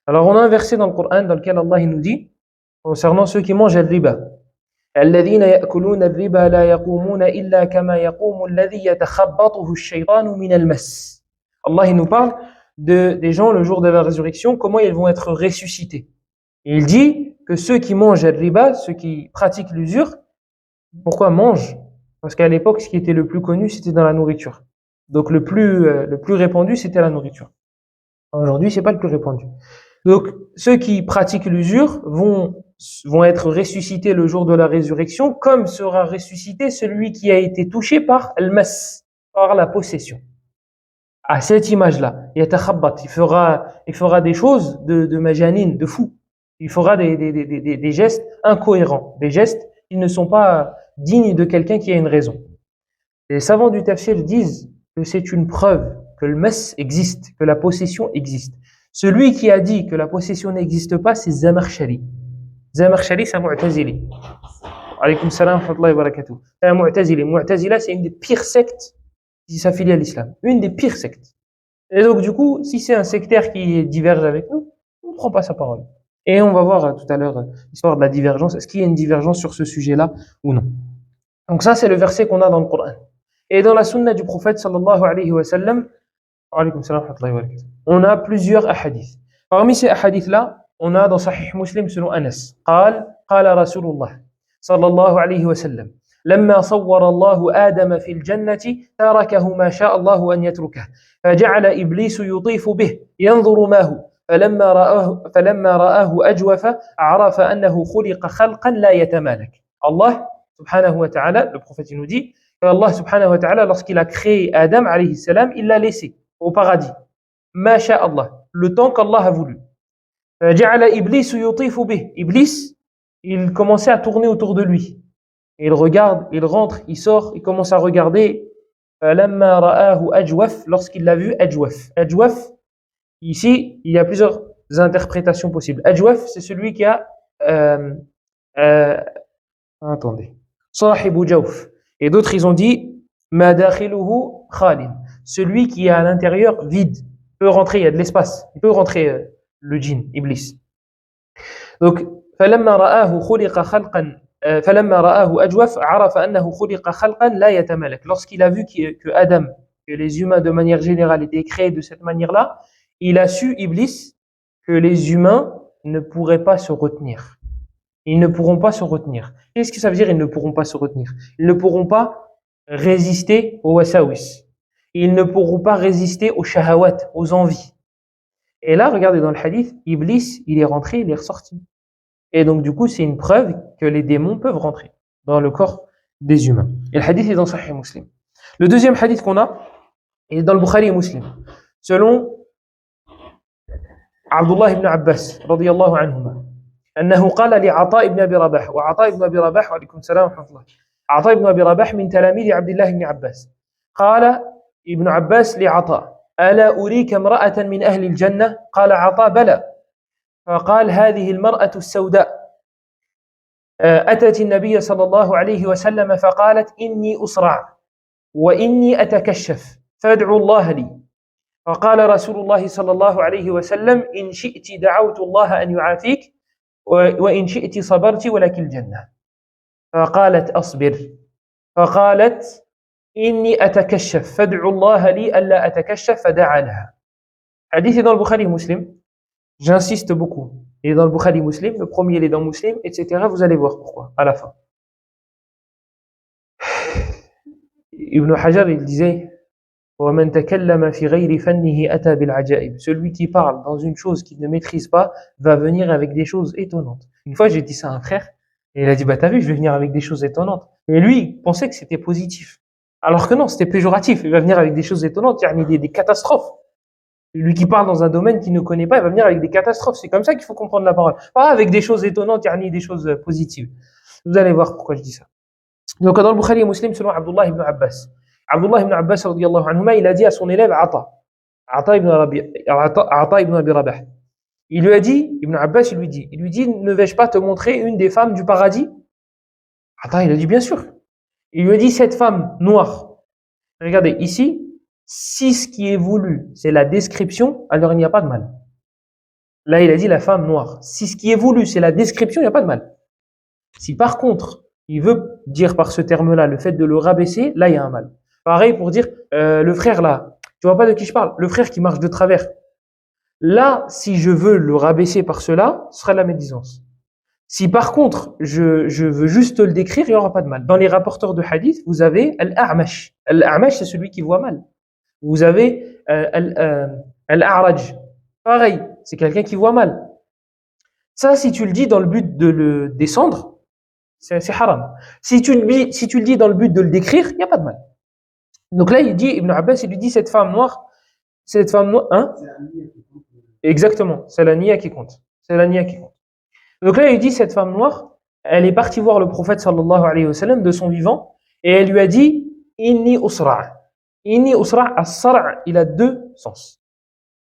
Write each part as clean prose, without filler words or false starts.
Alors on a un verset dans le Coran dans lequel Allah il nous dit, concernant ceux qui mangent le riba, الذين يأكلون الربا لا يقومون إلا كما يقوم الذي يتخبطه الشيطان من المس. Allah il nous parle des gens le jour de la résurrection, comment ils vont être ressuscités. Et il dit que ceux qui mangent le riba, ceux qui pratiquent l'usure, pourquoi mangent? Parce qu'à l'époque, ce qui était le plus connu, c'était dans la nourriture. Donc le plus répandu, c'était la nourriture. Aujourd'hui, c'est pas le plus répandu. Donc ceux qui pratiquent l'usure vont être ressuscités le jour de la résurrection, comme sera ressuscité celui qui a été touché par al-mas, par la possession. À cette image-là, il fera des choses de majanine, de fou. Il fera des gestes incohérents, des gestes qui ne sont pas dignes de quelqu'un qui a une raison. Les savants du tafsir disent que c'est une preuve que le mas existe, que la possession existe. Celui qui a dit que la possession n'existe pas, c'est Zamakhshari. Zamakhshari, c'est un Mu'tazili. Alaykoum salam wa rahmatullahi wa barakatuh. C'est un Mu'tazili. Mu'tazila, c'est une des pires sectes qui s'affilie à l'islam. Une des pires sectes. Et donc, du coup, si c'est un sectaire qui diverge avec nous, on ne prend pas sa parole. Et on va voir tout à l'heure l'histoire de la divergence. Est-ce qu'il y a une divergence sur ce sujet-là ou non? Donc ça, c'est le verset qu'on a dans le Coran. Et dans la sunna du prophète sallallahu alayhi wa sallam, on a plusieurs ahadiths. Parmi ces ahadiths-là, on a dans Sahih Muslim selon Anas. قال رسول الله صلى الله عليه وسلم لما صور الله آدم في الجنة تركه ما شاء الله أن يتركه فجعل إبليس يطيف به ينظر ما هو فلما رآه أجوف عرف أنه خلق خلقا لا يتمالك. Allah subhanahu wa ta'ala, le prophète il nous dit que Allah subhanahu wa ta'ala, lorsqu'il a créé Adam alayhi salam, il l'a laissé au paradis. Ma sha Allah, le temps qu'Allah a voulu. Ja'ala Iblis yutifu bih. Iblis, il commençait à tourner autour de lui. Et il regarde, il rentre, il sort, il commence à regarder. Falamma ra'ahu ajwaf, lorsqu'il l'a vu, ajwaf. Ajwaf, ici, il y a plusieurs interprétations possibles. Ajwaf, c'est celui qui a attendez. Sahibu jawf. Et d'autres, ils ont dit ma dakhiluhu khalin. Celui qui est à l'intérieur vide. Il peut rentrer, il y a de l'espace. Il peut rentrer le djinn, Iblis. Donc, فلما رآه خلق خلقا فلما رآه أجوف عرف أنه خلق خلقا لا يتمالك. Lorsqu'il a vu que Adam, que les humains de manière générale étaient créés de cette manière-là, il a su, Iblis, que les humains ne pourraient pas se retenir. Ils ne pourront pas se retenir. Qu'est-ce que ça veut dire ils ne pourront pas se retenir? Ils ne pourront pas résister aux wasawis. Ils ne pourront pas résister aux shahawat, aux envies. Et là, regardez dans le hadith, Iblis, il est rentré, il est ressorti. Et donc, du coup, c'est une preuve que les démons peuvent rentrer dans le corps des humains. Et le hadith est dans Sahih Muslim. Le deuxième hadith qu'on a est dans le Bukhari et Muslim. Selon Abdullah ibn Abbas, radiyallahu anhuma, أنه قال لعطاء بن أبي رباح وعطاء بن أبي رباح وعليكم السلام ورحمة الله عطاء بن أبي رباح من تلاميذ عبد الله بن عباس قال ابن عباس لعطاء ألا أريك امرأة من أهل الجنة قال عطاء بلى فقال هذه المرأة السوداء أتت النبي صلى الله عليه وسلم فقالت إني أسرع وإني أتكشف فادعوا الله لي فقال رسول الله صلى الله عليه وسلم إن شئت دعوت الله أن يعافيك وإن شئت صبرت ولك الجنة فقالت أصبر فقالت إني أتكشف فادعوا الله لي ألا أتكشف فدعا لها. Hadith est dans le Bukhari et Muslim. J'insiste beaucoup. Il est dans le Bukhari et Muslim. Le premier, il est dans Muslim, etc. Vous allez voir pourquoi, à la fin. Ibn Hajar, il disait وَمَنْ تَكَلَّمَ فِي غَيْرِ فَنِّهِ أَتَى بِالْعَجَائِبِ. Celui qui parle dans une chose qu'il ne maîtrise pas va venir avec des choses étonnantes. Une fois, j'ai dit ça à un frère, et il a dit, bah t'as vu, je vais venir avec des choses étonnantes. Mais lui, il pensait que c'était positif. Alors que non, c'était péjoratif. Il va venir avec des choses étonnantes, il y a des catastrophes. Lui qui parle dans un domaine qu'il ne connaît pas, il va venir avec des catastrophes. C'est comme ça qu'il faut comprendre la parole. Pas avec des choses étonnantes, il y a des choses positives. Vous allez voir pourquoi je dis ça. Donc, dans le Bukhari et Muslim, selon Abdullah ibn Abbas, Abdullah ibn Abbas radiyallahu anhuma, il a dit à son élève Ata ibn Abi Rabah. Il lui a dit, Ibn Abbas, il lui dit, ne vais-je pas te montrer une des femmes du paradis? Ata, il a dit, bien sûr. Il lui a dit, cette femme noire. Regardez, ici, si ce qui est voulu, c'est la description, alors il n'y a pas de mal. Là, il a dit la femme noire. Si ce qui est voulu, c'est la description, il n'y a pas de mal. Si par contre, il veut dire par ce terme-là le fait de le rabaisser, là, il y a un mal. Pareil pour dire le frère là, tu vois pas de qui je parle, le frère qui marche de travers. Là, si je veux le rabaisser par cela, ce sera la médisance. Si par contre, je veux juste le décrire, il n'y aura pas de mal. Dans les rapporteurs de hadith, vous avez Al-A'mash. Al-A'mash, c'est celui qui voit mal. Vous avez Al-A'raj. Pareil, c'est quelqu'un qui voit mal. Ça, si tu le dis dans le but de le descendre, c'est haram. Si tu le dis dans le but de le décrire, il n'y a pas de mal. Donc là, il dit, Ibn Abbas, il lui dit cette femme noire, hein? Exactement, c'est la niya qui compte. C'est la niya qui compte. Donc là, il dit cette femme noire, elle est partie voir le prophète sallallahu alayhi wa sallam de son vivant et elle lui a dit Inni usra'. Inni usra', as-sar', il a deux sens.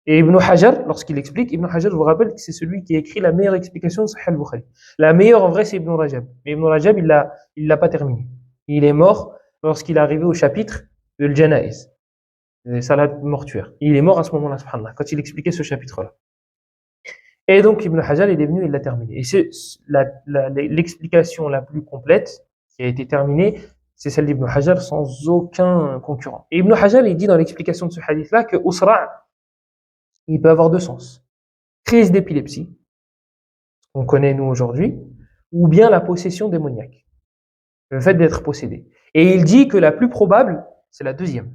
Et Ibn Hajar, lorsqu'il explique, Ibn Hajar, je vous rappelle que c'est celui qui a écrit la meilleure explication de Sahih al-Bukhari. La meilleure en vrai, c'est Ibn Rajab. Mais Ibn Rajab, il l'a pas terminé. Il est mort lorsqu'il est arrivé au chapitre de l'Janaïs, les salades mortuaires. Il est mort à ce moment-là, subhanallah, quand il expliquait ce chapitre-là. Et donc Ibn Hajar, il est venu, il l'a terminé. Et c'est l'explication la plus complète qui a été terminée, c'est celle d'Ibn Hajar sans aucun concurrent. Et Ibn Hajar, il dit dans l'explication de ce hadith-là que Usra', il peut avoir deux sens. Crise d'épilepsie, qu'on connaît nous aujourd'hui, ou bien la possession démoniaque. Le fait d'être possédé. Et il dit que la plus probable, c'est la deuxième.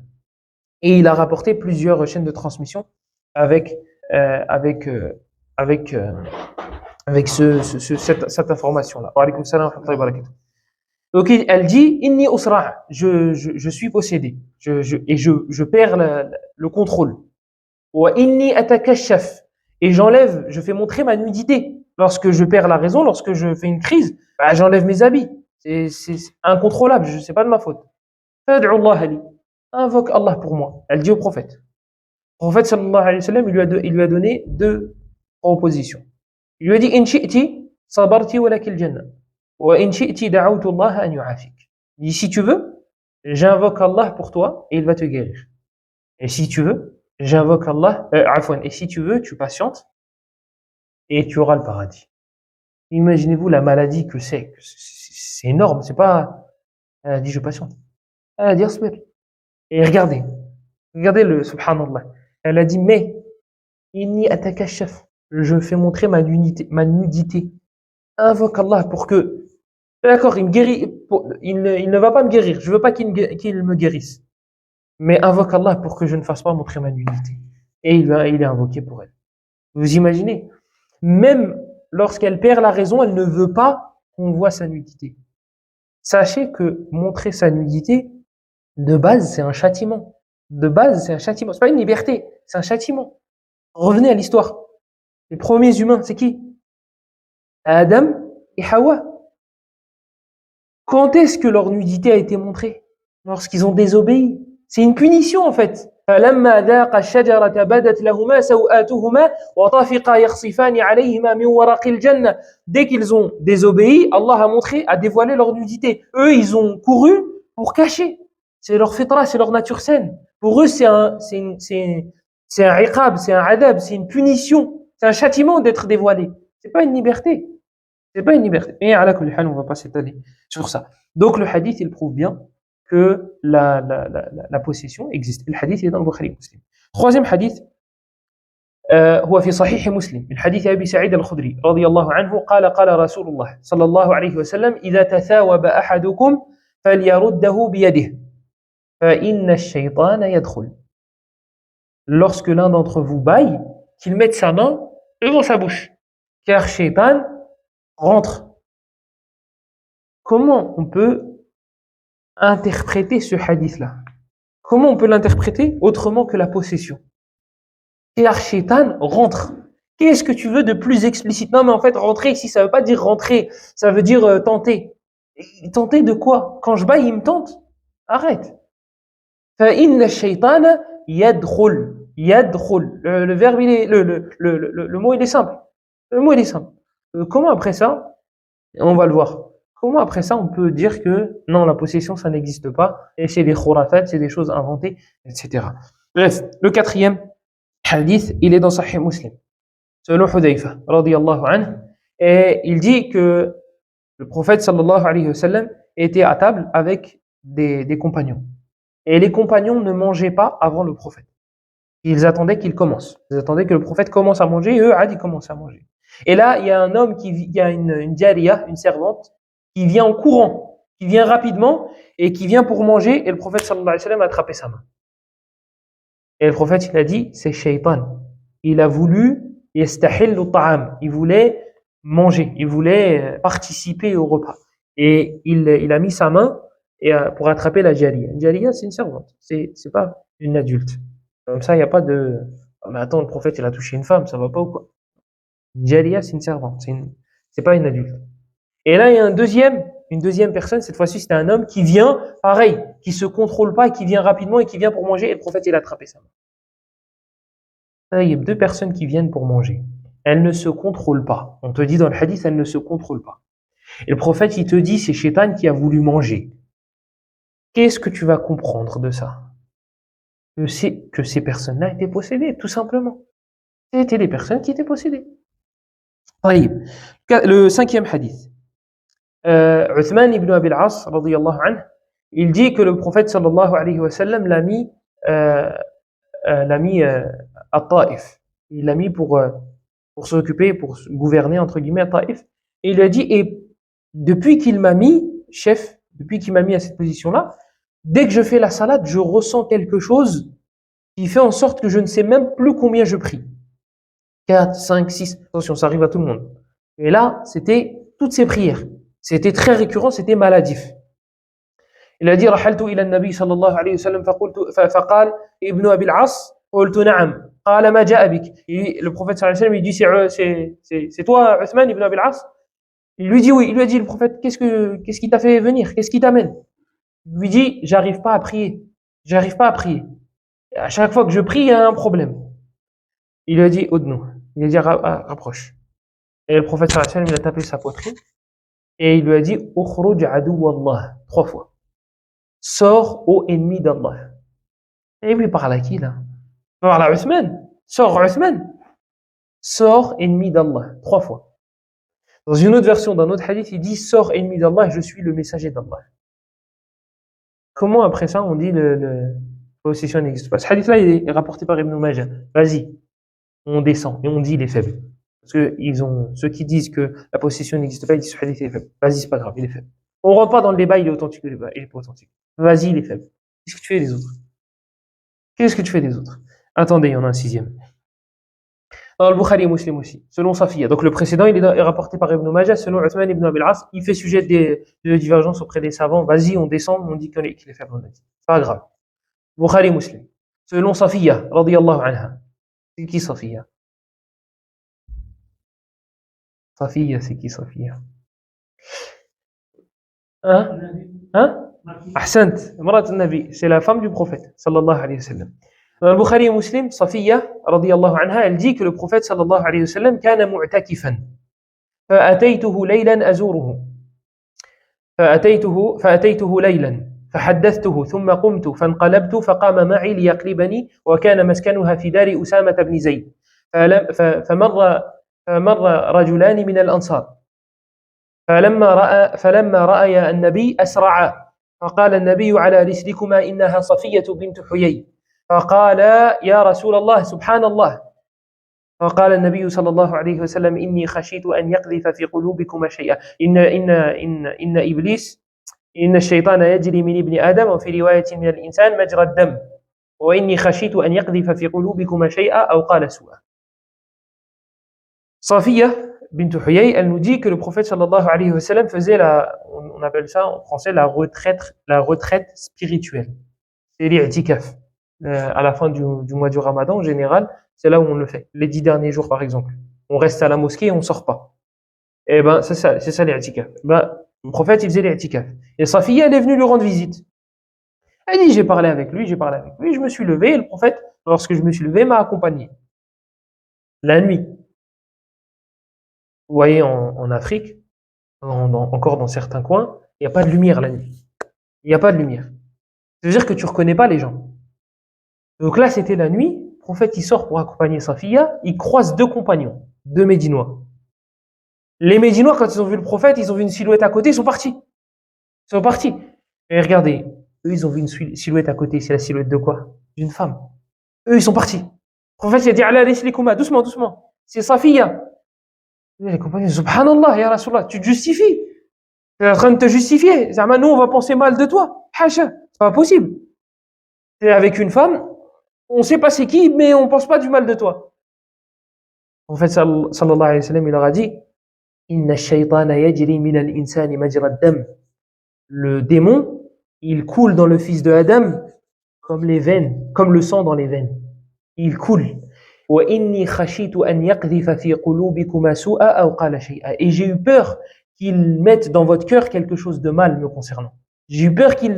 Et il a rapporté plusieurs chaînes de transmission avec cette information-là. Wa alaykoum salam wa rahmatullahi wa barakatuh. Donc elle dit Inni usra', je suis possédé, et je perds le contrôle. Wa inni atakashaf, et je fais montrer ma nudité. Lorsque je perds la raison, lorsque je fais une crise, bah, j'enlève mes habits. C'est incontrôlable, je sais pas de ma faute. Fad'u Allah li, invoque Allah pour moi. Elle dit au prophète. Le prophète sallallahu alayhi wa sallam, il lui a donné deux propositions. Il lui a dit In shi'ti sabarti wa lakil jannah. Wa in shi'ti da'awtu Allah an yu'afik. Il dit si tu veux, j'invoque Allah pour toi et il va te guérir. Et si tu veux, j'invoque Allah, et si tu veux, tu patientes et tu auras le paradis. Imaginez-vous la maladie que c'est. C'est énorme, c'est pas. Elle a dit je patiente. Elle a dit asbir. Et regardez le subhanallah. Elle a dit mais inni atakashaf. Je fais montrer ma nudité. Invoque Allah pour que. D'accord, il me guérit. Il ne va pas me guérir. Je veux pas qu'il me guérisse. Mais invoque Allah pour que je ne fasse pas montrer ma nudité. Et il est invoqué pour elle. Vous imaginez? Même lorsqu'elle perd la raison, elle ne veut pas qu'on voit sa nudité. Sachez que montrer sa nudité, de base, c'est un châtiment. De base, c'est un châtiment. C'est pas une liberté, c'est un châtiment. Revenez à l'histoire. Les premiers humains, c'est qui? Adam et Hawa. Quand est-ce que leur nudité a été montrée? Lorsqu'ils ont désobéi. C'est une punition en fait. فلما ذاقا الشجرة بدت لهما سوآتهما وطفقا يخصفان عليهما من ورق الجنة. Dès qu'ils ont désobéi, Allah a dévoilé leur nudité. Eux, ils ont couru pour cacher. C'est leur fitra, c'est leur nature saine. Pour eux, c'est un iqab, c'est un adab, c'est une punition, c'est un châtiment d'être dévoilé. C'est pas une liberté. C'est pas une liberté. Et à la kulli hal, on va pas s'étaler sur ça. Donc le hadith, il prouve bien que la possession existe. Le hadith est dans le Bukhari Muslim. Troisième hadith, هو في صحيح مسلم من حديث أبي سعيد الخدري رضي الله عنه قال رسول الله صلى الله عليه وسلم إذا تثاوب أحدكم فليرده بيده فإن الشيطان يدخل. Lorsque l'un d'entre vous baille, qu'il mette sa main devant sa bouche, car Shaitan rentre. Comment on peut interpréter ce hadith-là? Comment on peut l'interpréter autrement que la possession? Car Shaitan rentre. Qu'est-ce que tu veux de plus explicite? Non, mais en fait, rentrer ici, ça veut pas dire rentrer, ça veut dire tenter. Et tenter de quoi? Quand je baille, il me tente. Arrête. فَإِنَّ الشَّيْطَانَ يَدْخُلُ. يَدْخُلُ. Le verbe, le mot, il est simple. Le mot, il est simple. Comment après ça, on va le voir. Comment après ça, on peut dire que non, la possession, ça n'existe pas, et c'est des khurafat, c'est des choses inventées, etc. Bref, le quatrième hadith, il est dans Sahih Muslim. selon Hudayfa, radiyallahu anhu. Et il dit que le prophète sallallahu alayhi wa sallam était à table avec des compagnons. Et les compagnons ne mangeaient pas avant le prophète. Ils attendaient qu'il commence. Ils attendaient que le prophète commence à manger et eux, ils commencent à manger. Et là, il y a un homme il y a une jariya, une servante, qui vient en courant, qui vient rapidement et qui vient pour manger et le prophète sallallahu alayhi wa sallam a attrapé sa main. Et le prophète, il a dit, c'est shaytan. Il a voulu yastahillu ta'am. Il voulait manger, il voulait participer au repas. Et il a mis sa main pour attraper la jariya. Une jariya, c'est une servante, c'est pas une adulte. Comme ça, il n'y a pas de... Oh, mais attends, le prophète, il a touché une femme, ça va pas ou quoi? Une jariya, c'est une servante, c'est pas une adulte. Et là, il y a une deuxième personne, cette fois-ci, c'était un homme qui vient, pareil, qui se contrôle pas, qui vient rapidement et qui vient pour manger, et le prophète, il a attrapé sa main. Il y a deux personnes qui viennent pour manger. Elles ne se contrôlent pas. On te dit dans le hadith, elles ne se contrôlent pas. Et le prophète, il te dit, c'est Shaitan qui a voulu manger. Qu'est-ce que tu vas comprendre de ça? Que ces personnes-là étaient possédées, tout simplement. C'était des personnes qui étaient possédées. Le cinquième hadith. Uthman ibn Abi al-As, radiyallahu anhu, il dit que le prophète sallallahu alayhi wa sallam l'a mis à Taïf. Il l'a mis pour s'occuper, pour gouverner, entre guillemets, à Taïf. Et il lui a dit, et depuis qu'il m'a mis chef, depuis qu'il m'a mis à cette position-là, dès que je fais la salade, je ressens quelque chose qui fait en sorte que je ne sais même plus combien je prie. 4, 5, 6, attention, ça arrive à tout le monde. Et là, c'était toutes ces prières. C'était très récurrent, c'était maladif. Il a dit, رحلت إلى النبي صلى الله عليه وسلم فقال ابن أبي العاص قلت نعم قال ما جاء بك. Le prophète sallallahu alayhi wa sallam, il dit, c'est toi, Uthman ibn Abi al-As? Il lui dit oui. Il lui a dit, le prophète, qu'est-ce qui t'a fait venir? Qu'est-ce qui t'amène? Il lui dit, j'arrive pas à prier. J'arrive pas à prier. À chaque fois que je prie, il y a un problème. Il lui a dit, Udnu. Il a dit, rapproche. Et le prophète sallallahu alayhi wa sallam, il a tapé sa poitrine. Et il lui a dit, Ukhruj aduw Allah. 3 fois. Sors ô ennemi d'Allah. Et puis parle à qui là? Parle à Uthman. Sors Uthman. Sors ennemi d'Allah. 3 fois. Dans une autre version d'un autre hadith, il dit, sors ennemi d'Allah, je suis le messager d'Allah. Comment après ça on dit le possession n'existe pas? Ce hadith là il est rapporté par Ibn Majah. Vas-y, on descend et on dit il est faible. Parce que ceux qui disent que la possession n'existe pas, ils disent ce hadith est faible. Vas-y, c'est pas grave, il est faible. On rentre pas dans le débat, il est authentique ou il est pas authentique. Vas-y, il est faible. Qu'est-ce que tu fais des autres? Qu'est-ce que tu fais des autres? Attendez, il y en a un 6e. Dans le Bukhari et Muslim aussi, selon Safiya. Donc le précédent, il est rapporté par Ibn Majah, selon Uthman ibn Abi al-As. Il fait sujet de divergences auprès des savants. Vas-y, on descend, on dit qu'il est faible. C'est pas grave. Bukhari et Muslim. Selon Safiya, radiyallahu anha. C'est qui Safiya? Safiya, c'est qui Safiya? Hein? Ahsant, Marat al-Nabi, c'est la femme du prophète, sallallahu alayhi wa sallam. Dans le Bukhari et Muslim, Safiya, radiyallahu anha, elle dit que le prophète, sallallahu alayhi wa sallam, kana mu'takifan. فأتيته ليلا أزوره. فأتيته ليلا فحدثته ثم قمت فانقلبت فقام معي ليقلبني وكان مسكنها في دار أسامة بن زيد. فمر رجلان من الأنصار. فلما رأي النبي أسرعا فقال النبي على رسلكما إنها صفية بنت حيي فقال يا رسول الله سبحان الله فقال النبي صلى الله عليه وسلم إني خشيت أن يقذف في قلوبكما شيئا إن إبليس إن الشيطان يجري من ابن آدم وفي رواية من الإنسان مجرى الدم وإني خشيت أن يقذف في قلوبكما شيئا أو قال سوءا. صفية bint Huyay, elle nous dit que le prophète sallallahu alayhi wa sallam faisait on appelle ça en français la retraite spirituelle. C'est l'i'tikaf. À la fin du mois du Ramadan, en général, c'est là où on le fait. Les 10 derniers jours, par exemple. On reste à la mosquée et on sort pas. Et ben, c'est ça l'i'tikaf. Ben, le prophète, il faisait l'i'tikaf. Et sa fille, elle est venue lui rendre visite. Elle dit, j'ai parlé avec lui, je me suis levé, et le prophète, lorsque je me suis levé, m'a accompagné. La nuit. Vous voyez, en Afrique, encore dans certains coins, il n'y a pas de lumière la nuit. Il n'y a pas de lumière. Ça veut dire que tu ne reconnais pas les gens. Donc là, c'était la nuit. prophète il sort pour accompagner Safiya, il croise deux compagnons, deux Médinois. Les Médinois, quand ils ont vu le prophète, ils ont vu une silhouette à côté, ils sont partis. Ils sont partis. Et regardez, eux, ils ont vu une silhouette à côté. C'est la silhouette de quoi? D'une femme. Eux, ils sont partis. Le prophète il a dit, Ala rislikuma, doucement, doucement. C'est Safiya. Les compagnons, subhanallah, ya Rasulallah, tu te justifies. Tu es en train de te justifier. Nous, on va penser mal de toi. Hacha, c'est pas possible. Tu es avec une femme, on sait pas c'est qui, mais on pense pas du mal de toi. En fait, sallallahu alayhi wa sallam, il leur a dit, Inna shaytana yajri min al-insani majra ad-dam. Le démon, il coule dans le fils de Adam comme les veines, comme le sang dans les veines. Il coule. وَإِنِّي خَشِيتُ أَنْ يَقْذِفَ فِي قُلُوبِكُمَا سُوءًا أَوْ قَالَ شَيْئًا. Et j'ai eu peur qu'il mette dans votre cœur quelque chose de mal me concernant. J'ai eu peur qu'il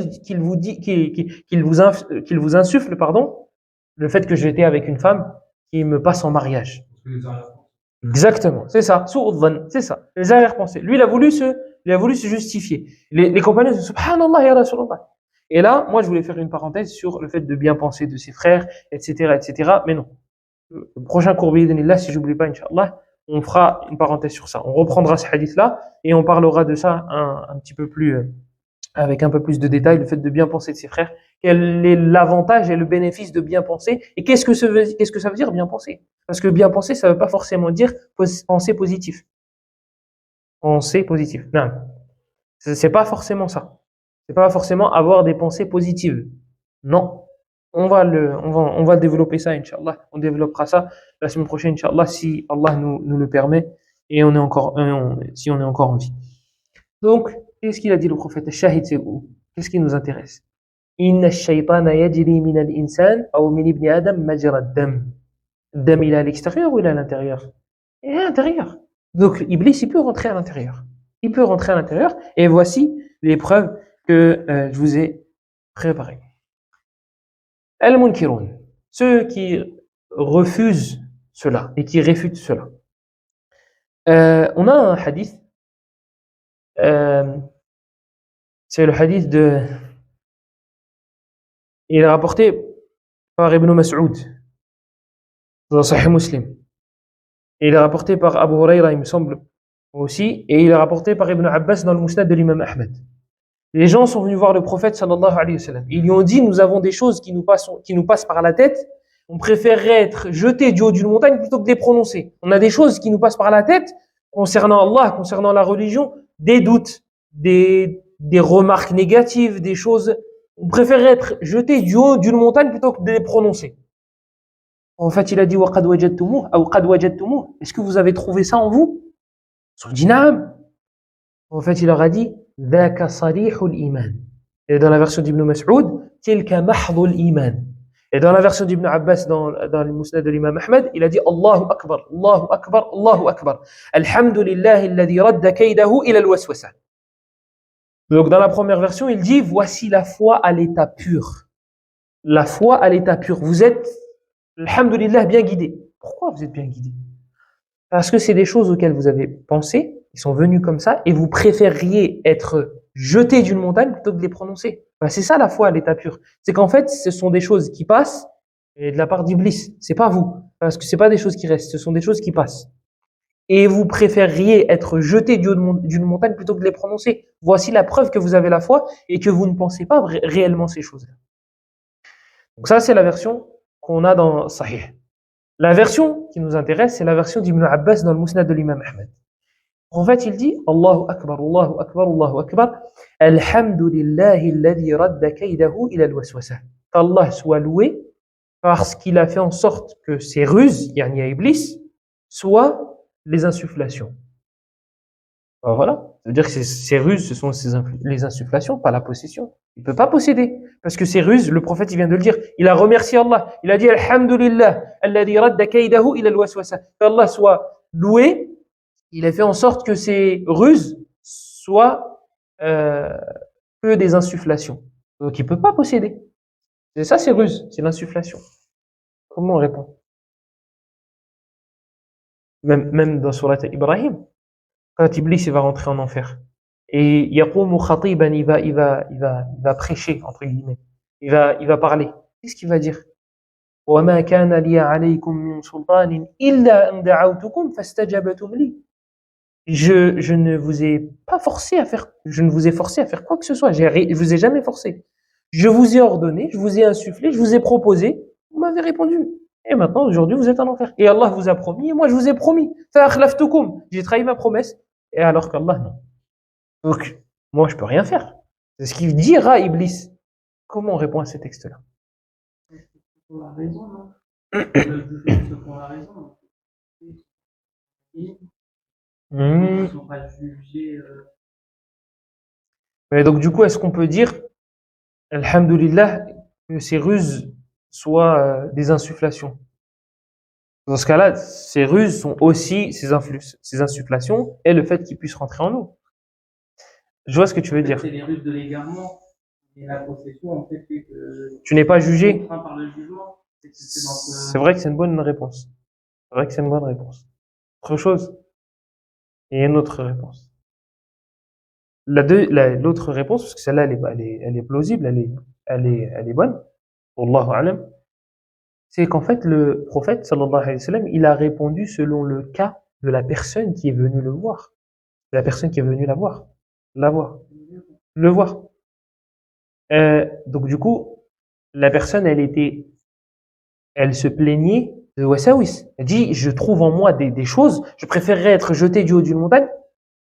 vous insuffle, pardon, le fait que j'étais avec une femme qui me passe en mariage. Exactement, c'est ça. C'est ça. Les arrière-pensées. Lui, il a voulu se justifier. Les compagnons disent Subhanallah ya Rasulallah. Et là, moi, je voulais faire une parenthèse sur le fait de bien penser de ses frères, etc., etc. Mais non. Le prochain cours, bi'idhnillah, si j'oublie pas, Inch'Allah, on fera une parenthèse sur ça. On reprendra ce hadith-là et on parlera de ça un petit peu plus, avec un peu plus de détails, le fait de bien penser de ses frères. Quel est l'avantage et le bénéfice de bien penser? Et qu'est-ce que ça veut dire bien penser? Parce que bien penser, ça veut pas forcément dire penser positif. Penser positif. Non. C'est pas forcément ça. C'est pas forcément avoir des pensées positives. Non. On va développer ça, Inch'Allah. On développera ça la semaine prochaine, Inch'Allah, si Allah nous le permet et si on est encore en vie. Donc, qu'est-ce qu'il a dit le prophète? Shahid, c'est où? Qu'est-ce qui nous intéresse? Inna ash-shaytana yajri min al-insan aw min ibn Adam majra ad-dam. Dam, il est à l'extérieur ou il est à l'intérieur? Il est à l'intérieur. Donc, Iblis, il peut rentrer à l'intérieur. Il peut rentrer à l'intérieur. Et voici les preuves que je vous ai préparées. Al-Munkirun, ceux qui refusent cela et qui réfutent cela. On a un hadith, c'est le hadith il est rapporté par Ibn Mas'ud dans Sahih Muslim. Il est rapporté par Abu Huraira, il me semble aussi, et il est rapporté par Ibn Abbas dans le Musnad de l'imam Ahmed. Les gens sont venus voir le prophète sallallahu alayhi wa sallam. Ils lui ont dit, nous avons des choses qui nous passent par la tête. On préférerait être jeté du haut d'une montagne plutôt que de les prononcer. On a des choses qui nous passent par la tête concernant Allah, concernant la religion, des doutes, des remarques négatives, des choses. On préférerait être jeté du haut d'une montagne plutôt que de les prononcer. En fait, il a dit وَقَدْ وَجَدْتُمُوهُ أو قَدْ وَجَدْتُمُوهُ. Est-ce que vous avez trouvé ça en vous? Ils ont dit نعم. En fait, il leur a dit ذاك صريح الإيمان. Et dans la version d'Ibn Mas'ud, تلك محض الإيمان. Et dans la version d'Ibn Abbas, dans le Musnad de l'imam Ahmed, il a dit Allahu Akbar, Allahu Akbar, Allahu Akbar. Alhamdulillahi alladhi radda kaydahu ila al-waswasa. Donc dans la première version, il dit voici la foi à l'état pur. La foi à l'état pur. Vous êtes, alhamdulillah, bien guidé. Pourquoi vous êtes bien guidé? Parce que c'est des choses auxquelles vous avez pensé, ils sont venus comme ça, et vous préfériez être jeté d'une montagne plutôt que de les prononcer. Ben, c'est ça la foi à l'état pur. C'est qu'en fait, ce sont des choses qui passent et de la part d'Iblis. C'est pas vous. Parce que c'est pas des choses qui restent, ce sont des choses qui passent. Et vous préfériez être jeté du haut d'une montagne plutôt que de les prononcer. Voici la preuve que vous avez la foi et que vous ne pensez pas réellement ces choses-là. Donc ça, c'est la version qu'on a dans Sahih. La version qui nous intéresse, c'est la version d'Ibn Abbas dans le Musnad de l'imam Ahmed. En fait, il dit Allahu Akbar, Allahu Akbar, Allahu Akbar. Alhamdulillahi alladhi radda kaydahu ila al-waswasa. Qu'Allah soit loué parce qu'il a fait en sorte que ces ruses, yani à Iblis, soient les insufflations. Alors voilà, ça veut dire que ces ruses, ce sont les insufflations, pas la possession. Il ne peut pas posséder. Parce que ces ruses, le prophète il vient de le dire, il a remercié Allah. Il a dit Alhamdulillah alladhi radda kaydahu ila al-waswasa. Qu'Allah soit loué. Il a fait en sorte que ces ruses soient que des insufflations. Donc il ne peut pas posséder. C'est ça ces ruses, c'est l'insufflation. Comment on répond? Même dans Surat Ibrahim, quand Iblis il va rentrer en enfer, et yaqumu khatiban, il va prêcher, entre guillemets. Il va parler. Qu'est-ce qu'il va dire? وَمَا كَانَ لِي عَلَيْكُمْ مِنْ سُلْطَانٍ إِلَّا أَنْ دَعَوْتُكُمْ فَاسْتَجَبْتُمْ لِي. Je ne vous ai pas forcé à faire, je ne vous ai forcé à faire quoi que ce soit. Je vous ai jamais forcé. Je vous ai ordonné, je vous ai insufflé, je vous ai proposé, vous m'avez répondu. Et maintenant, aujourd'hui, vous êtes en enfer. Et Allah vous a promis, et moi, je vous ai promis. فَأَخْلَفْتُكُمْ. J'ai trahi ma promesse. Et alors qu'Allah, non. Donc, moi, je peux rien faire. C'est ce qu'il dira Iblis. Comment on répond à ces textes-là? Pour la raison, non? Pour la raison. Ils ne sont pas jugés. Mais donc, du coup, est-ce qu'on peut dire, alhamdoulilah, que ces ruses soient des insufflations? Dans ce cas-là, ces ruses sont aussi ces insufflations et le fait qu'ils puissent rentrer en nous. Je vois ce que tu veux dire. C'est les ruses de l'égarement et la possession, en fait, que tu n'es pas jugé. Par le jugement. C'est vrai que c'est une bonne réponse. C'est vrai que c'est une bonne réponse. Autre chose? Et une autre réponse. L'autre réponse, parce que celle-là, elle est plausible, elle est bonne. Wallahu a'lam. C'est qu'en fait, le prophète, sallallahu alayhi wa sallam, il a répondu selon le cas de la personne qui est venue le voir. De la personne qui est venue le voir. Donc du coup, la personne, elle se plaignait de wasawis. Elle dit, je trouve en moi des choses, je préférerais être jeté du haut d'une montagne,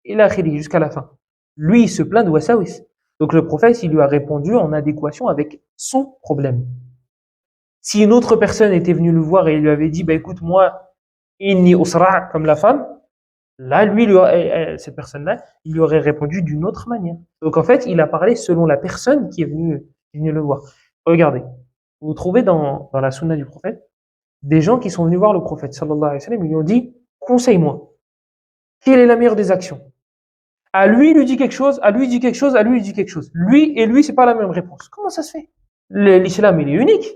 et là, jusqu'à la fin. Lui, il se plaint de wasawis. Donc le prophète, il lui a répondu en adéquation avec son problème. Si une autre personne était venue le voir et il lui avait dit, bah écoute, moi, inni usra' comme la femme, là, lui, cette personne-là, il lui aurait répondu d'une autre manière. Donc en fait, il a parlé selon la personne qui est venue le voir. Regardez, vous trouvez dans la sunna du prophète des gens qui sont venus voir le prophète, sallallahu alayhi wa sallam, ils lui ont dit, conseille-moi, quelle est la meilleure des actions? À lui, il lui dit quelque chose, à lui, il dit quelque chose, à lui, il dit quelque chose. Lui et lui, c'est pas la même réponse. Comment ça se fait? L'islam, il est unique.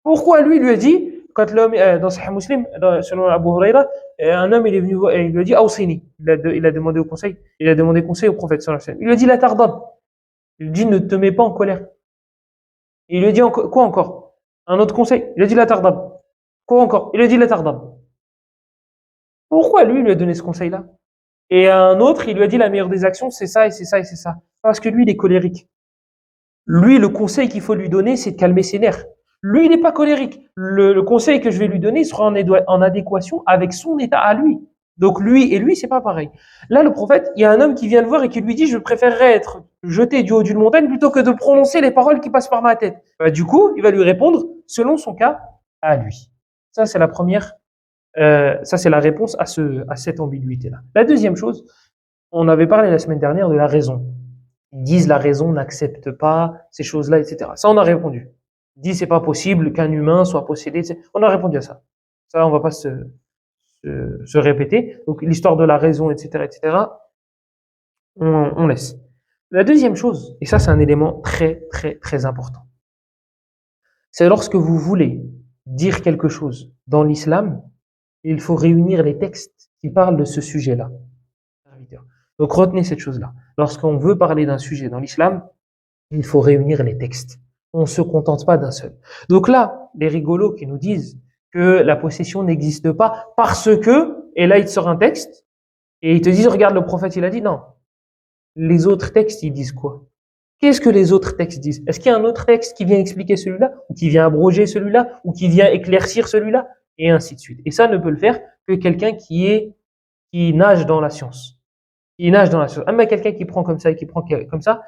Pourquoi lui a dit, quand l'homme, dans Sahih Muslim, selon Abu Huraira, un homme, il est venu voir, et il lui a dit, Awsini. Il a demandé conseil au prophète, sallallahu alayhi wa sallam. Il lui a dit, la tardab. Il lui dit, ne te mets pas en colère. Il lui a dit, quoi encore? Un autre conseil. Il lui a dit, la tardab. Quoi encore? Il lui a dit, la tardab. Pourquoi lui a donné ce conseil-là? Et à un autre, il lui a dit, la meilleure des actions, c'est ça, et c'est ça, et c'est ça. Parce que lui, il est colérique. Lui, le conseil qu'il faut lui donner, c'est de calmer ses nerfs. Lui, il n'est pas colérique. Le conseil que je vais lui donner sera en adéquation avec son état à lui. Donc lui et lui, c'est pas pareil. Là, le prophète, il y a un homme qui vient le voir et qui lui dit, je préférerais être jeté du haut d'une montagne plutôt que de prononcer les paroles qui passent par ma tête. Du coup, il va lui répondre selon son cas à lui. Ça, c'est la première. Ça, c'est la réponse à cette ambiguïté-là. La deuxième chose, on avait parlé la semaine dernière de la raison. Ils disent la raison n'accepte pas ces choses-là, etc. Ça, on a répondu. Ils disent c'est pas possible qu'un humain soit possédé, etc. On a répondu à ça. Ça, on va pas se répéter. Donc, l'histoire de la raison, etc., on laisse. La deuxième chose, et ça, c'est un élément très, très, très important. C'est lorsque vous voulez dire quelque chose dans l'islam, il faut réunir les textes qui parlent de ce sujet-là. Donc retenez cette chose-là. Lorsqu'on veut parler d'un sujet dans l'islam, il faut réunir les textes. On ne se contente pas d'un seul. Donc là, les rigolos qui nous disent que la possession n'existe pas parce que, et là il te sort un texte, et ils te disent, regarde le prophète, il a dit, non. Les autres textes, ils disent quoi? Qu'est-ce que les autres textes disent? Est-ce qu'il y a un autre texte qui vient expliquer celui-là, ou qui vient abroger celui-là, ou qui vient éclaircir celui-là, et ainsi de suite. Et ça ne peut le faire que quelqu'un qui nage dans la science. Mais quelqu'un qui prend comme ça et qui prend comme ça,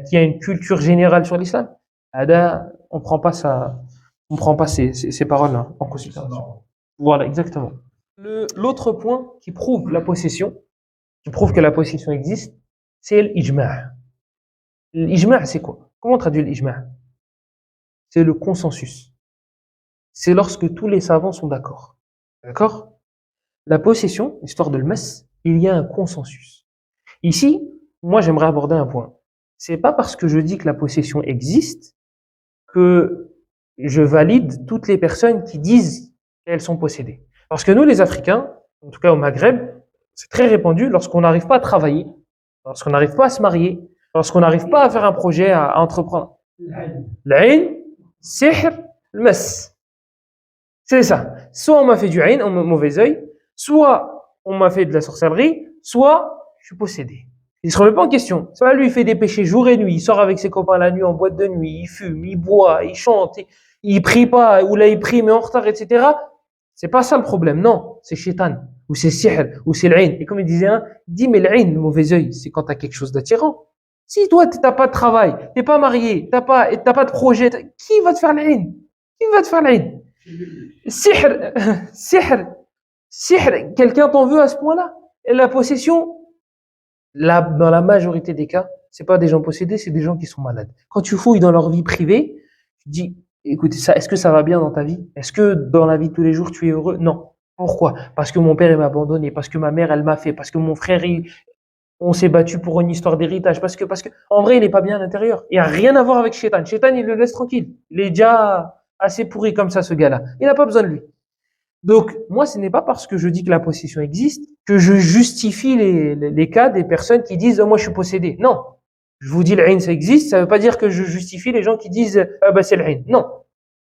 qui a une culture générale sur l'islam, on prend pas ces paroles-là en considération. Voilà, exactement. L'autre point qui prouve la possession, qui prouve que la possession existe, c'est l'ijma'. L'ijma', c'est quoi? Comment on traduit l'ijma'? C'est le consensus. C'est lorsque tous les savants sont d'accord. D'accord? La possession, l'histoire de l'mas, il y a un consensus. Ici, moi, j'aimerais aborder un point. C'est pas parce que je dis que la possession existe que je valide toutes les personnes qui disent qu'elles sont possédées. Parce que nous, les Africains, en tout cas au Maghreb, c'est très répandu lorsqu'on n'arrive pas à travailler, lorsqu'on n'arrive pas à se marier, lorsqu'on n'arrive pas à faire un projet, à entreprendre. L'aïn, sihr, le mas. C'est ça. Soit on m'a fait du ayn, un mauvais œil, soit on m'a fait de la sorcellerie, soit je suis possédé. Il se remet pas en question. Soit lui il fait des péchés jour et nuit, il sort avec ses copains la nuit en boîte de nuit, il fume, il boit, il chante, il prie pas, ou là il prie mais en retard, etc. C'est pas ça le problème, non. C'est shaitan, ou c'est sihr, ou c'est l'ayn. Et comme il disait un, il dit mais l'ayn, le mauvais œil, c'est quand t'as quelque chose d'attirant. Si toi t'as pas de travail, t'es pas marié, t'as pas de projet, qui va te faire l'ayn? Qui va te faire l'ayn? Sihr, sihr, sihr, quelqu'un t'en veut à ce point-là? Et la possession, là, dans la majorité des cas, c'est pas des gens possédés, c'est des gens qui sont malades. Quand tu fouilles dans leur vie privée, tu dis, écoute, ça, est-ce que ça va bien dans ta vie? Est-ce que dans la vie de tous les jours, tu es heureux? Non. Pourquoi? Parce que mon père, il m'a abandonné, parce que ma mère, elle m'a fait, parce que mon frère, on s'est battu pour une histoire d'héritage, parce que, en vrai, il est pas bien à l'intérieur. Il y a rien à voir avec Shaitan. Shaitan, il le laisse tranquille. Il est déjà assez pourri comme ça, ce gars-là. Il n'a pas besoin de lui. Donc, moi, ce n'est pas parce que je dis que la possession existe que je justifie les cas des personnes qui disent, oh, moi, je suis possédé. Non. Je vous dis, l'ayn, ça existe. Ça ne veut pas dire que je justifie les gens qui disent, ah, bah, c'est l'ayn. Non.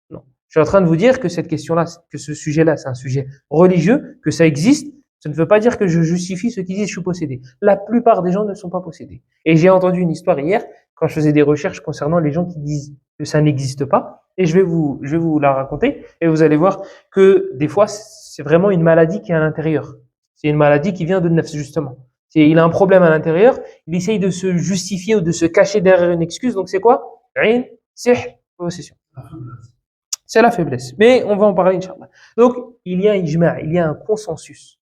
Non. Je suis en train de vous dire que cette question-là, que ce sujet-là, c'est un sujet religieux, que ça existe. Ça ne veut pas dire que je justifie ceux qui disent, je suis possédé. La plupart des gens ne sont pas possédés. Et j'ai entendu une histoire hier, quand je faisais des recherches concernant les gens qui disent que ça n'existe pas. Et je vais vous la raconter. Et vous allez voir que des fois, c'est vraiment une maladie qui est à l'intérieur. C'est une maladie qui vient de nefs, justement. Il a un problème à l'intérieur. Il essaye de se justifier ou de se cacher derrière une excuse. Donc c'est quoi? Ayn, sihr, possession. C'est la faiblesse. Mais on va en parler, Inch'Allah. Donc, il y a un ijma', il y a un consensus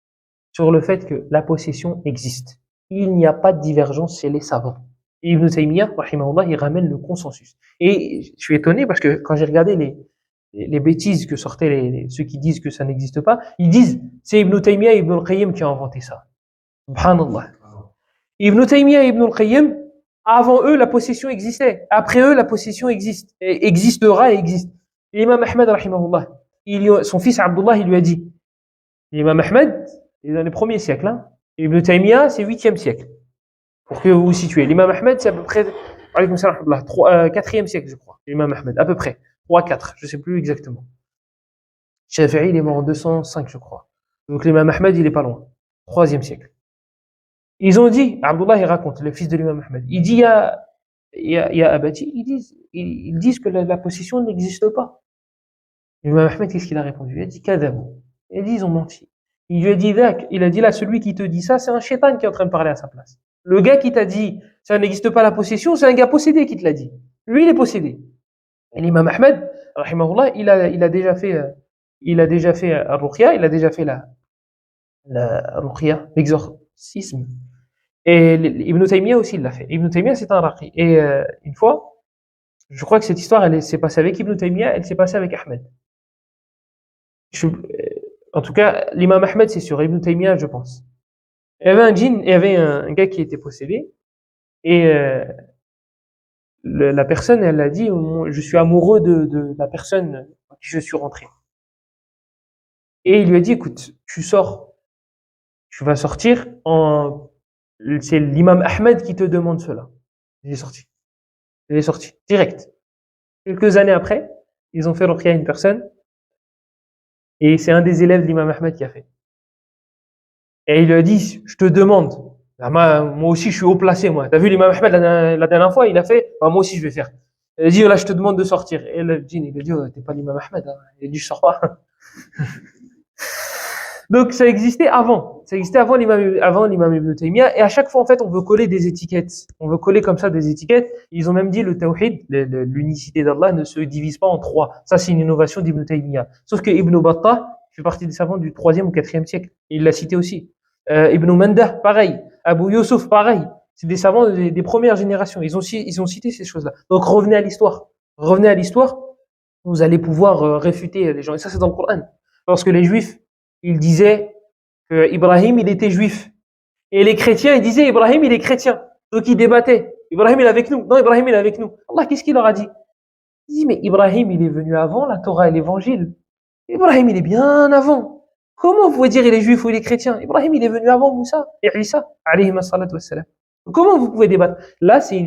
sur le fait que la possession existe. Il n'y a pas de divergence chez les savants. Et Ibn Taymiyyah, rahimahullah, il ramène le consensus. Et je suis étonné parce que quand j'ai regardé les bêtises que sortaient ceux qui disent que ça n'existe pas, ils disent c'est Ibn Taymiyyah et Ibn al-Qayyim qui ont inventé ça. Subhanallah. Ibn Taymiyyah et Ibn al-Qayyim, avant eux, la possession existait. Après eux, la possession existe. Et existera et existe. L'imam Ahmed, rahimahullah, son fils Abdullah, il lui a dit, l'imam Ahmed, il est dans les premiers siècles, hein. Ibn Taymiyyah, c'est 8e siècle. Pour que vous vous situez. L'imam Ahmed, c'est à peu près, 4e siècle, je crois. L'imam Ahmed, à peu près. 3-4, je sais plus exactement. Shafi'i, il est mort en 205, je crois. Donc l'imam Ahmed, il est pas loin. 3e siècle. Ils ont dit, Abdullah, il raconte, le fils de l'imam Ahmed, il dit, il y a Abati, ils disent que la possession n'existe pas. L'imam Ahmed, qu'est-ce qu'il a répondu? Il a dit, kadabou. Il a dit, ils ont menti. Il lui a dit, il a dit là, celui qui te dit ça, c'est un shaitan qui est en train de parler à sa place. Le gars qui t'a dit, ça n'existe pas la possession, c'est un gars possédé qui te l'a dit. Lui, il est possédé. Et l'imam Ahmed, rahimahullah, il a déjà fait al-ruqya, il a déjà fait la ruqya, l'exorcisme. Et Ibn Taymiyyah aussi, il l'a fait. Ibn Taymiyyah, c'est un raqi. Et une fois, je crois que cette histoire, elle s'est passée avec Ibn Taymiyyah, elle s'est passée avec Ahmed. En tout cas, l'imam Ahmed, c'est sur Ibn Taymiyyah, je pense. Il y avait un djinn, il y avait un gars qui était possédé, et la personne, elle a dit, je suis amoureux de la personne à qui je suis rentré. Et il lui a dit, écoute, tu sors, tu vas sortir c'est l'imam Ahmed qui te demande cela. Il est sorti. Il est sorti, direct. Quelques années après, ils ont fait ruqya à une personne, et c'est un des élèves de l'imam Ahmed qui a fait. Et il lui a dit, je te demande, moi aussi je suis haut placé, moi. T'as vu l'imam Ahmed la dernière fois, il a fait, moi aussi je vais faire. Il a dit, là je te demande de sortir. Et le djinn, il a dit, oh, t'es pas l'imam Ahmed, hein. Il a dit, je sors pas. Donc ça existait avant. Ça existait avant l'imam Ibn Taymiyyah. Et à chaque fois, en fait, on veut coller des étiquettes. On veut coller comme ça des étiquettes. Ils ont même dit le tawhid, l'unicité d'Allah, ne se divise pas en 3. Ça, c'est une innovation d'Ibn Taymiyyah. Sauf que Ibn Battah fait partie des savants du 3e ou 4e siècle. Et il l'a cité aussi. Ibn Mandah, pareil. Abu Yusuf, pareil. C'est des savants des premières générations. Ils ont cité ces choses-là. Donc revenez à l'histoire. Revenez à l'histoire. Vous allez pouvoir réfuter les gens. Et ça, c'est dans le Coran. Lorsque les Juifs, ils disaient que Ibrahim, il était juif. Et les chrétiens, ils disaient Ibrahim, il est chrétien. Donc ils débattaient. Ibrahim, il est avec nous. Non, Ibrahim, il est avec nous. Allah, qu'est-ce qu'il leur a dit? Il dit, mais Ibrahim, il est venu avant la Torah et l'évangile. Ibrahim, il est bien avant. Comment vous pouvez dire il est juif ou il est chrétien? Ibrahim, il est venu avant Moussa et Isa, alayhi salatu wassalam. Comment vous pouvez débattre? Là, c'est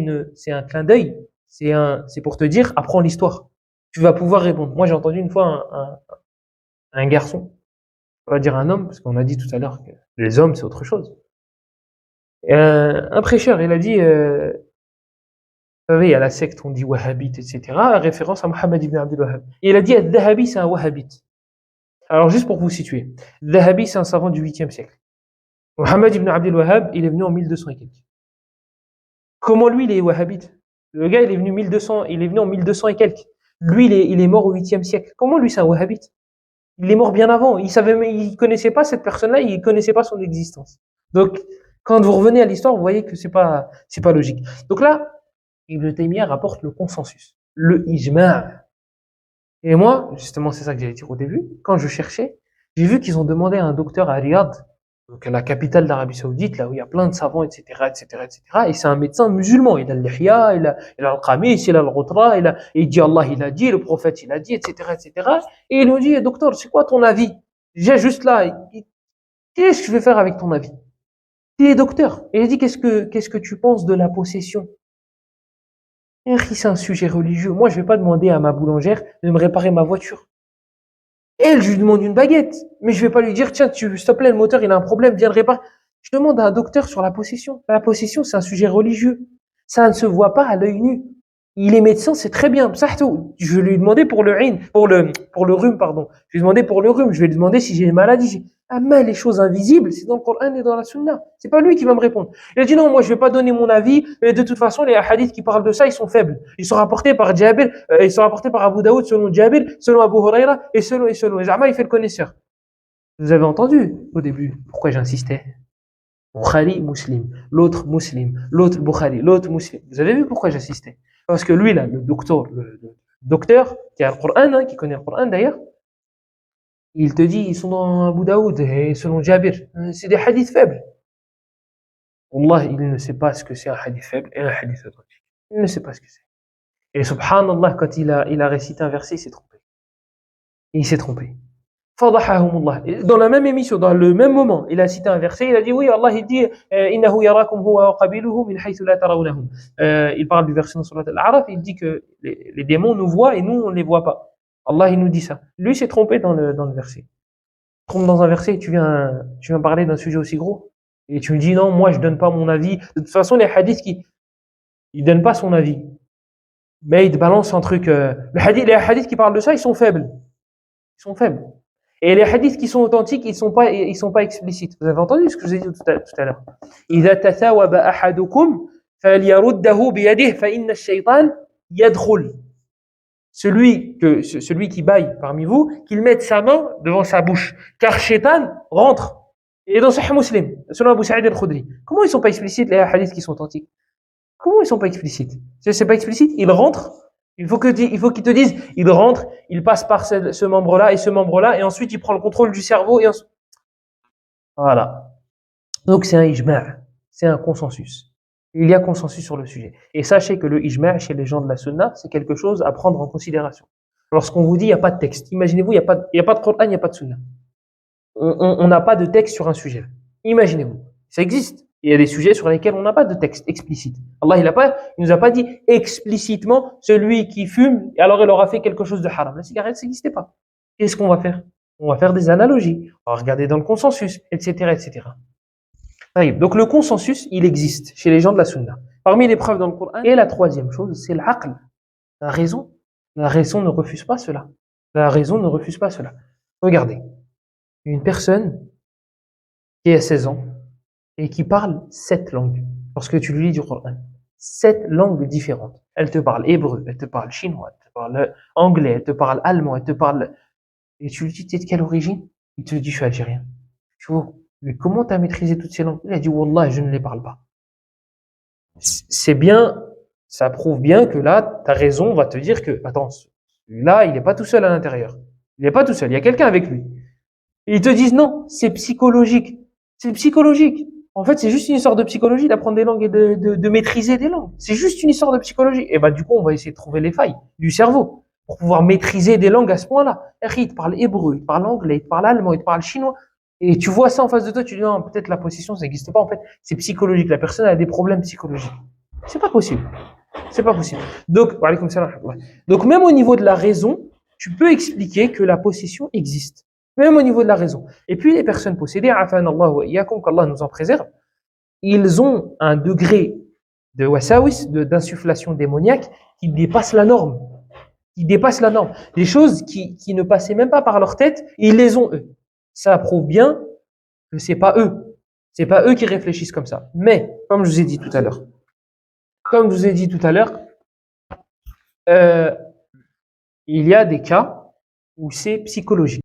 un clin d'œil. C'est pour te dire, apprends l'histoire. Tu vas pouvoir répondre. Moi, j'ai entendu une fois un garçon. On va dire un homme, parce qu'on a dit tout à l'heure que les hommes, c'est autre chose. Et un prêcheur, il a dit, vous savez, il y a la secte, on dit wahhabite, etc., référence à Mohammed ibn Abdul Wahhab. Et il a dit, Al-Dhahabi, c'est un wahhabite. Alors, juste pour vous situer, Dhahabi, c'est un savant du 8e siècle. Mohammed ibn Abdul Wahhab, il est venu en 1200 et quelques. Comment lui, il est wahhabite? Le gars, il est venu en 1200 et quelques. Lui, il est mort au 8e siècle. Comment lui, c'est un wahhabite? Il est mort bien avant. Il connaissait pas cette personne-là, il connaissait pas son existence. Donc, quand vous revenez à l'histoire, vous voyez que c'est pas logique. Donc là, Ibn Taymiyyah rapporte le consensus, le ijma'. Et moi, justement, c'est ça que j'allais dire au début. Quand je cherchais, j'ai vu qu'ils ont demandé à un docteur à Riyad, donc à la capitale d'Arabie Saoudite, là où il y a plein de savants, etc., etc., etc. Et c'est un médecin musulman. Il a l'ihya, il a le qamis, il a le ghoutra, il dit Allah, il a dit, le prophète, il a dit, etc., etc. Et il nous dit, docteur, c'est quoi ton avis? J'ai juste là, qu'est-ce que je vais faire avec ton avis? Il est docteur. Et il dit, qu'est-ce que tu penses de la possession? C'est un sujet religieux. Moi, je vais pas demander à ma boulangère de me réparer ma voiture. Elle, je lui demande une baguette. Mais je vais pas lui dire, tiens, s'il te plaît, le moteur, il a un problème, viens le réparer. Je demande à un docteur sur la possession. La possession, c'est un sujet religieux. Ça ne se voit pas à l'œil nu. Il est médecin, c'est très bien. Je vais lui demander pour le rhume, pardon. Je vais lui demander pour le rhume. Je vais lui demander si j'ai une maladie. Mais les choses invisibles, c'est dans le Coran et dans la Sunna. C'est pas lui qui va me répondre. Il a dit non, moi je vais pas donner mon avis. Et de toute façon, les hadiths qui parlent de ça, ils sont faibles. Ils sont rapportés par Jabir, ils sont rapportés par Abu Daoud selon Jabir, selon Abu Huraira et selon. Et Zama, il fait le connaisseur. Vous avez entendu au début pourquoi j'insistais? Bukhari, Muslim, l'autre Muslim, l'autre Bukhari, l'autre Muslim. Vous avez vu pourquoi j'insistais? Parce que lui là, le docteur qui a le Coran, hein, qui connaît le Coran d'ailleurs, il te dit ils sont dans Abu Daoud et selon Jabir. C'est des hadiths faibles. Wallah, il ne sait pas ce que c'est un hadith faible et un hadith authentique. Il ne sait pas ce que c'est. Et subhanallah, quand il a récité un verset, il s'est trompé. Il s'est trompé. Fadahahumullah. Dans la même émission, dans le même moment, il a cité un verset, il a dit oui, Allah il dit innahu yarakum huwa wa qabiluhu min haythu la tarawnahum. Il parle du verset dans Surat Al-A'raf, il dit que les démons nous voient et nous on ne les voit pas. Allah il nous dit ça. Lui s'est trompé dans le verset. Tu te trompes dans un verset, tu viens parler d'un sujet aussi gros et tu me dis non, moi je donne pas mon avis. De toute façon, les hadiths il donne pas son avis. Mais il te balance un truc les hadiths qui parlent de ça, ils sont faibles. Ils sont faibles. Et les hadiths qui sont authentiques, ils sont pas explicites. Vous avez entendu ce que je vous ai dit tout à l'heure. إذا تثاوب أحدكم فليرده بيده فإن الشيطان يدخل. Celui qui baille parmi vous, qu'il mette sa main devant sa bouche, car Shaitan rentre. Et dans Sahih Muslim, selon Abu Sa'id al-Khudri. Comment ils sont pas explicites les hadiths qui sont authentiques? Comment ils sont pas explicites? C'est pas explicite, il rentre. Il faut qu'ils te disent, il rentre, il passe par ce membre-là et ce membre-là, et ensuite il prend le contrôle du cerveau, et ensuite. Voilà. Donc c'est un ijma', c'est un consensus. Il y a consensus sur le sujet. Et sachez que le ijma' chez les gens de la sunna, c'est quelque chose à prendre en considération. Lorsqu'on vous dit, il n'y a pas de texte. Imaginez-vous, il n'y a pas de Coran, il n'y a pas de sunna. On n'a pas de texte sur un sujet. Imaginez-vous. Ça existe. Il y a des sujets sur lesquels on n'a pas de texte explicite. Allah, il nous a pas dit explicitement celui qui fume, et alors il aura fait quelque chose de haram. La cigarette, ça n'existait pas. Qu'est-ce qu'on va faire? On va faire des analogies. On va regarder dans le consensus, etc., etc. Donc le consensus, il existe chez les gens de la sunna. Parmi les preuves dans le Coran. Et la troisième chose, c'est l'aql. La raison. La raison ne refuse pas cela. La raison ne refuse pas cela. Regardez. Une personne qui a 16 ans, et qui parle 7 langues. Lorsque tu lui lis du Coran, 7 langues différentes. Elle te parle hébreu, elle te parle chinois, elle te parle anglais, elle te parle allemand, elle te parle... Et tu lui dis, t'es de quelle origine? Il te dit, je suis algérien. Tu vois, mais comment t'as maîtrisé toutes ces langues? Il a dit, wallah, je ne les parle pas. C'est bien, ça prouve bien que là, ta raison va te dire que, attends, celui-là, il n'est pas tout seul à l'intérieur. Il n'est pas tout seul, il y a quelqu'un avec lui. Et ils te disent, non, c'est psychologique. C'est psychologique. En fait, c'est juste une histoire de psychologie d'apprendre des langues et de maîtriser des langues. C'est juste une histoire de psychologie. Et du coup, on va essayer de trouver les failles du cerveau pour pouvoir maîtriser des langues à ce point-là. Il te parle hébreu, il te parle anglais, il te parle allemand, il te parle chinois. Et tu vois ça en face de toi, tu dis non, peut-être la possession, ça n'existe pas. En fait, c'est psychologique. La personne a des problèmes psychologiques. C'est pas possible. C'est pas possible. Donc, même au niveau de la raison, tu peux expliquer que la possession existe. Même au niveau de la raison. Et puis les personnes possédées, afan Allah wa iyyakum, qu'Allah nous en préserve, ils ont un degré de wasawis, d'insufflation démoniaque, qui dépasse la norme. Qui dépasse la norme. Des choses qui ne passaient même pas par leur tête, ils les ont eux. Ça prouve bien que c'est pas eux. C'est pas eux qui réfléchissent comme ça. Mais, comme je vous ai dit tout à l'heure, il y a des cas où c'est psychologique.